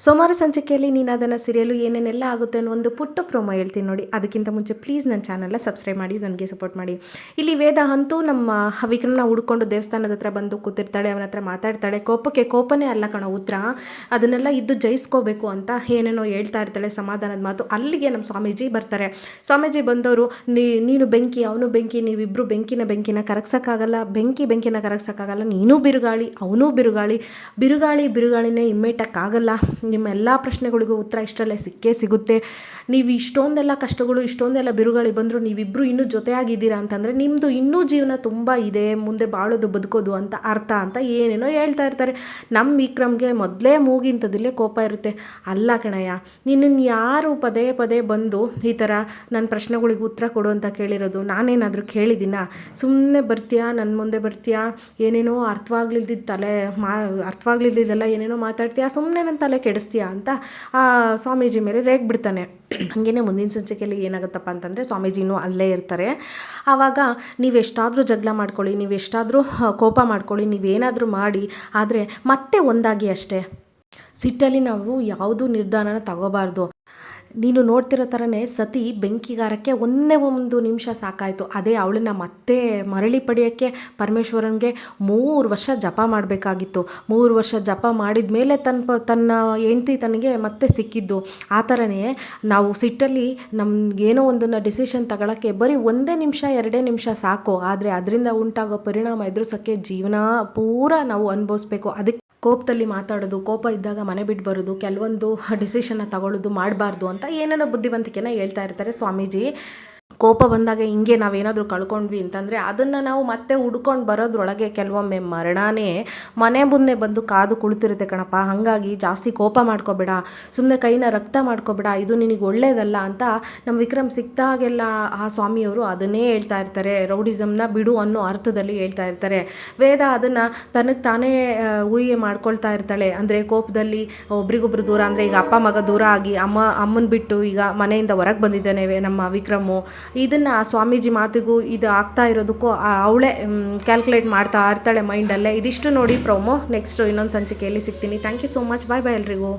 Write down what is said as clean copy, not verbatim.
ಸೋಮವಾರ ಸಂಚಿಕೆಯಲ್ಲಿ ನೀನು ಅದನ್ನು ಸೀರಿಯಲು ಏನೇನೆಲ್ಲ ಆಗುತ್ತೆ ಅನ್ನೋ ಒಂದು ಪುಟ್ಟ ಪ್ರೊಮೋ ಹೇಳ್ತೀನಿ ನೋಡಿ. ಅದಕ್ಕಿಂತ ಮುಂಚೆ ಪ್ಲೀಸ್ ನನ್ನ ಚಾನಲ್ನ ಸಬ್ಸ್ಕ್ರೈಬ್ ಮಾಡಿ, ನನಗೆ ಸಪೋರ್ಟ್ ಮಾಡಿ. ಇಲ್ಲಿ ವೇದ ಅಂತೂ ನಮ್ಮ ವಿಕ್ರಮನ ಹುಡ್ಕೊಂಡು ದೇವಸ್ಥಾನದ ಹತ್ರ ಬಂದು ಕೂತಿರ್ತಾಳೆ, ಅವನ ಹತ್ರ ಮಾತಾಡ್ತಾಳೆ. ಕೋಪನೇ ಅಲ್ಲ ಕಣೋ ಉತ್ತರ, ಅದನ್ನೆಲ್ಲ ಇದ್ದು ಜಯಿಸ್ಕೋಬೇಕು ಅಂತ ಏನೇನೋ ಹೇಳ್ತಾ ಇರ್ತಾಳೆ ಸಮಾಧಾನದ ಮಾತು. ಅಲ್ಲಿಗೆ ನಮ್ಮ ಸ್ವಾಮೀಜಿ ಬರ್ತಾರೆ. ಸ್ವಾಮೀಜಿ ಬಂದವರು ನೀನು ಬೆಂಕಿ, ಅವನು ಬೆಂಕಿ, ನೀವಿಬ್ಬರು ಬೆಂಕಿನ ಕರಗ್ಸೋಕ್ಕಾಗಲ್ಲ, ಬೆಂಕಿನ ಕರಗ್ಸೋಕ್ಕಾಗಲ್ಲ, ನೀನು ಬಿರುಗಾಳಿ, ಅವನೂ ಬಿರುಗಾಳಿನೇ ಇಮ್ಮೇಟಕ್ಕಾಗಲ್ಲ. ನಿಮ್ಮ ಎಲ್ಲ ಪ್ರಶ್ನೆಗಳಿಗೂ ಉತ್ತರ ಇಷ್ಟರಲ್ಲೇ ಸಿಗುತ್ತೆ. ನೀವು ಇಷ್ಟೊಂದೆಲ್ಲ ಕಷ್ಟಗಳು, ಇಷ್ಟೊಂದೆಲ್ಲ ಬಿರುಗಾಳಿ ಬಂದರೂ ನೀವಿಬ್ಬರು ಇನ್ನೂ ಜೊತೆಯಾಗಿದ್ದೀರಾ ಅಂತಂದರೆ ನಿಮ್ಮದು ಇನ್ನೂ ಜೀವನ ತುಂಬ ಇದೆ, ಮುಂದೆ ಬಾಳೋದು ಬದುಕೋದು ಅಂತ ಅರ್ಥ ಅಂತ ಏನೇನೋ ಹೇಳ್ತಾ ಇರ್ತಾರೆ. ನಮ್ಮ ವಿಕ್ರಮ್ಗೆ ಮೊದಲೇ ಮೂಗಿಂಥದಿಲ್ಲೇ ಕೋಪ ಇರುತ್ತೆ. ಅಲ್ಲ ಕಣಯ್ಯ, ನಿನ್ನನ್ನು ಯಾರು ಪದೇ ಬಂದು ಈ ಥರ ನನ್ನ ಪ್ರಶ್ನೆಗಳಿಗೆ ಉತ್ತರ ಕೊಡು ಅಂತ ಕೇಳಿರೋದು? ನಾನೇನಾದರೂ ಕೇಳಿದ್ದೀನಾ? ಸುಮ್ಮನೆ ಬರ್ತೀಯಾ, ನನ್ನ ಮುಂದೆ ಬರ್ತೀಯಾ, ಏನೇನೋ ಅರ್ಥವಾಗ್ಲಿದ್ದೆಲ್ಲ ಏನೇನೋ ಮಾತಾಡ್ತೀಯಾ, ಸುಮ್ಮನೆ ನನ್ನ ತಲೆ ಕೆಡಿಸ್ತೀಯಾ ಅಂತ ಆ ಸ್ವಾಮೀಜಿ ಮೇಲೆ ರೇಗ್ಬಿಡ್ತಾನೆ. ಹಾಗೇನೆ ಮುಂದಿನ ಸಂಚಿಕೆಯಲ್ಲಿ ಏನಾಗುತ್ತಪ್ಪ ಅಂತಂದರೆ ಸ್ವಾಮೀಜಿನೂ ಅಲ್ಲೇ ಇರ್ತಾರೆ. ಆವಾಗ ನೀವೆಷ್ಟಾದರೂ ಜಗಳ ಮಾಡ್ಕೊಳ್ಳಿ, ನೀವೆಷ್ಟಾದರೂ ಕೋಪ ಮಾಡ್ಕೊಳ್ಳಿ, ನೀವೇನಾದರೂ ಮಾಡಿ, ಆದರೆ ಮತ್ತೆ ಒಂದಾಗಿ ಅಷ್ಟೇ. ಸಿಟ್ಟಲ್ಲಿ ನಾವು ಯಾವುದೂ ನಿರ್ಧಾರನ ತಗೋಬಾರ್ದು. ನೀನು ನೋಡ್ತಿರೋ ಥರನೇ ಸತಿ ಬೆಂಕಿಗಾರಕ್ಕೆ ಒಂದೇ ಒಂದು ನಿಮಿಷ ಸಾಕಾಯಿತು. ಅದೇ ಅವಳನ್ನ ಮತ್ತೆ ಮರಳಿ ಪಡೆಯೋಕ್ಕೆ ಪರಮೇಶ್ವರನಿಗೆ 3 ವರ್ಷ ಜಪ ಮಾಡಬೇಕಾಗಿತ್ತು. 3 ವರ್ಷ ಜಪ ಮಾಡಿದ ಮೇಲೆ ತನ್ನ ಹೆಂಡ್ತಿ ತನಗೆ ಮತ್ತೆ ಸಿಕ್ಕಿದ್ದು. ಆ ಥರನೇ ನಾವು ಸಿಟ್ಟಲ್ಲಿ ನಮಗೇನೋ ಒಂದನ್ನು ಡಿಸಿಷನ್ ತಗೊಳ್ಳೋಕ್ಕೆ ಬರೀ 1 ನಿಮಿಷ 2 ನಿಮಿಷ ಸಾಕು. ಆದರೆ ಅದರಿಂದ ಉಂಟಾಗೋ ಪರಿಣಾಮ ಎದುರಿಸೋಕ್ಕೆ ಜೀವನ ಪೂರ ನಾವು ಅನುಭವಿಸ್ಬೇಕು. ಅದಕ್ಕೆ ಕೋಪದಲ್ಲಿ ಮಾತಾಡೋದು, ಕೋಪ ಇದ್ದಾಗ ಮನೆ ಬಿಟ್ಟು ಬರೋದು, ಕೆಲವೊಂದು ಡಿಸಿಷನ್ನ ತಗೊಳ್ಳೋದು ಮಾಡಬಾರ್ದು ಅಂತ ಏನೇನೋ ಬುದ್ಧಿವಂತಿಕೆನ ಹೇಳ್ತಾ ಇರ್ತಾರೆ ಸ್ವಾಮೀಜಿ. ಕೋಪ ಬಂದಾಗ ಹಿಂಗೆ ನಾವೇನಾದರೂ ಕಳ್ಕೊಂಡ್ವಿ ಅಂತಂದರೆ ಅದನ್ನು ನಾವು ಮತ್ತೆ ಹುಡ್ಕೊಂಡು ಬರೋದ್ರೊಳಗೆ ಕೆಲವೊಮ್ಮೆ ಮರಣನೇ ಮನೆ ಮುಂದೆ ಬಂದು ಕಾದು ಕುಳಿತಿರುತ್ತೆ ಕಣಪ್ಪ. ಹಾಗಾಗಿ ಜಾಸ್ತಿ ಕೋಪ ಮಾಡ್ಕೋಬೇಡ, ಸುಮ್ಮನೆ ಕೈನ ರಕ್ತ ಮಾಡ್ಕೋಬೇಡ, ಇದು ನಿನಗೆ ಒಳ್ಳೇದಲ್ಲ ಅಂತ ನಮ್ಮ ವಿಕ್ರಮ್ ಸಿಕ್ತಾಗೆಲ್ಲ ಆ ಸ್ವಾಮಿಯವರು ಅದನ್ನೇ ಹೇಳ್ತಾ ಇರ್ತಾರೆ. ರೌಡಿಸಮ್ನ ಬಿಡು ಅನ್ನೋ ಅರ್ಥದಲ್ಲಿ ಹೇಳ್ತಾ ಇರ್ತಾರೆ. ವೇದ ಅದನ್ನು ತನಗೆ ತಾನೇ ಊಹೆ ಮಾಡ್ಕೊಳ್ತಾ ಇರ್ತಾಳೆ. ಅಂದರೆ ಕೋಪದಲ್ಲಿ ಒಬ್ರಿಗೊಬ್ರು ದೂರ, ಅಂದರೆ ಈಗ ಅಪ್ಪ ಮಗ ದೂರ ಆಗಿ ಅಮ್ಮನ ಬಿಟ್ಟು ಈಗ ಮನೆಯಿಂದ ಹೊರಗೆ ಬಂದಿದ್ದಾನೆ ನಮ್ಮ ವಿಕ್ರಮು. ಇದನ್ನು ಆ ಸ್ವಾಮೀಜಿ ಮಾತಿಗೂ ಇದು ಆಗ್ತಾ ಇರೋದಕ್ಕೂ ಅವಳೇ ಕ್ಯಾಲ್ಕುಲೇಟ್ ಮಾಡ್ತಾ ಇರ್ತಾಳೆ ಮೈಂಡಲ್ಲೇ. ಇದಿಷ್ಟು ನೋಡಿ ಪ್ರೊಮೋ. ನೆಕ್ಸ್ಟು ಇನ್ನೊಂದು ಸಂಚಿಕೆಯಲ್ಲಿ ಸಿಗ್ತೀನಿ. Thank you so much. Bye ಎಲ್ರಿಗೂ.